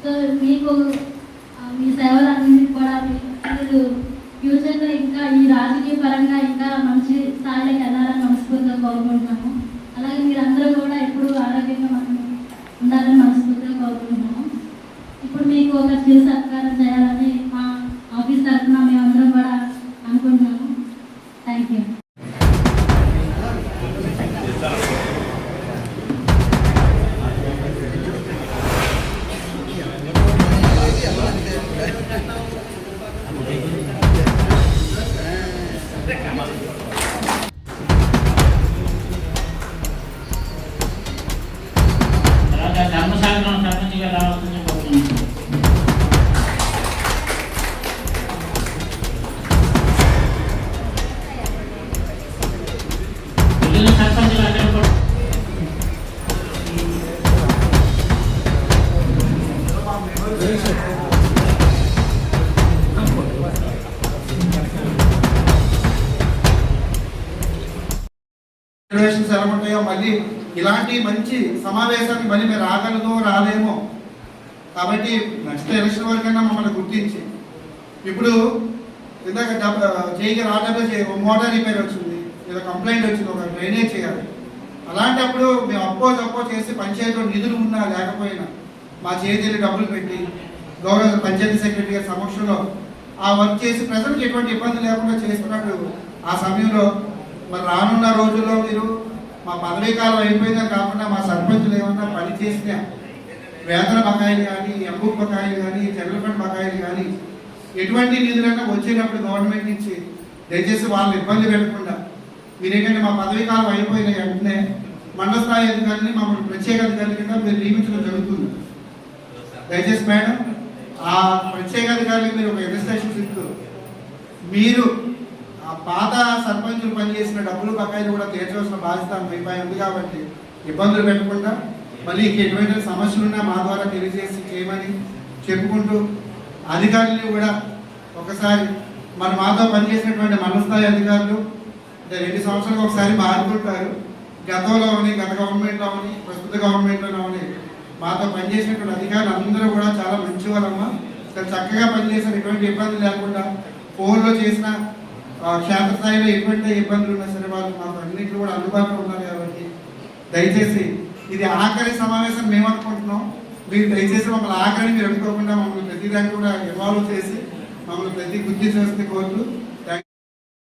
So మీకు మీ సేవలన్నింటినీ కూడా మీరు ఫ్యూచర్లో ఇంకా ఈ రాజకీయ పరంగా ఇంకా మంచి స్థాయిలోకి వెళ్ళాలని మనస్ఫూర్తిగా కోరుకుంటున్నాము. అలాగే మీరందరూ కూడా ఎప్పుడు ఆరోగ్యంగా మనం ఉండాలని మనస్ఫూర్తిగా కోరుకుంటున్నాము. ఇప్పుడు మీకు ఒక చిరు సత్కారం చేయాలని మా ఆఫీస్ తరఫున మేమందరం కూడా అనుకుంటున్నాము. Thank you. ధర్మసాగరం సర్పంచ్గా రావాల్సింది కోరుతున్నాను. సర్పంచ్గా ఎలా ఉంటాయో మళ్ళీ ఇలాంటి మంచి సమావేశానికి మళ్ళీ మీరు రాగలదో రాలేమో, కాబట్టి నెక్స్ట్ ఎలక్షన్ వరకైనా మమ్మల్ని గుర్తించి ఇప్పుడు ఇందాక చేయగా రావడమే మోటార్ రిపేర్ వచ్చింది, లేదా కంప్లైంట్ వచ్చింది, ఒక డ్రైనేజ్ చేయాలి. అలాంటప్పుడు మేము అప్పో చేసి పంచాయతీలో నిధులు ఉన్నా లేకపోయినా మా చేతిలో డబ్బులు పెట్టి గౌరవ పంచాయతీ సెక్రటరీ గారి సమక్షంలో ఆ వర్క్ చేసి ప్రజలకు ఎటువంటి ఇబ్బంది లేకుండా చేస్తున్నట్టు ఆ సమయంలో మరి రానున్న రోజుల్లో మీరు మా పదవీ కాలం అయిపోయిందని కాకుండా మా సర్పంచులు ఏమన్నా పని చేసిన వేతన బకాయిలు కానీ, ఎంబూ బకాయిలు కానీ, జనరల్ ఫండ్ బకాయిలు కానీ ఎటువంటి నిధులన్నా వచ్చేటప్పుడు గవర్నమెంట్ నుంచి దయచేసి వాళ్ళని ఇబ్బంది పెట్టకుండా మీరేంటంటే మా పదవీ కాలం అయిపోయిన వెంటనే మండల స్థాయి అధికారిని మమ్మల్ని ప్రత్యేక అధికారుల కింద మీరు నియమించడం జరుగుతుంది. దయచేసి మేడం ఆ ప్రత్యేక అధికారులకు మీరు ఒక ఇన్వెస్టిగేషన్ ఇస్తూ మీరు ఆ పాత సర్పంచులు పనిచేసిన డబ్బులు బకాయిలు కూడా తీర్చవలసిన బాధ్యత మీపై ఉంది. కాబట్టి ఇబ్బందులు పెట్టకుండా మళ్ళీ ఎటువంటి సమస్యలు ఉన్నా మా ద్వారా తెలియజేసి చేయమని చెప్పుకుంటూ అధికారులు కూడా ఒకసారి మాతో పనిచేసినటువంటి మండల అధికారులు అంటే 2 సంవత్సరాలకు ఒకసారి మారుతుంటారు. గతంలోని గత గవర్నమెంట్లోని ప్రస్తుత గవర్నమెంట్లోని మాతో పనిచేసినటువంటి అధికారులు అందరూ కూడా చాలా మంచి వాళ్ళమ్మా, చాలా చక్కగా పనిచేసిన ఎటువంటి ఇబ్బంది లేకుండా ఫోన్లో చేసిన క్షేత్రస్థాయిలో ఎటువంటి ఇబ్బందులు ఉన్నా సరే వాళ్ళు మాకు అన్నింటిలో కూడా అందుబాటులో ఉన్నారు. కాబట్టి దయచేసి ఇది ఆఖరి సమావేశం మేము అనుకుంటున్నాం. మీరు దయచేసి మమ్మల్ని ఆఖరి మీరు అనుకోకుండా మమ్మల్ని ప్రతిదాన్ని కూడా ఇన్వాల్వ్ చేసి మమ్మల్ని ప్రతి గుర్తించాల్సింది కోరుతూ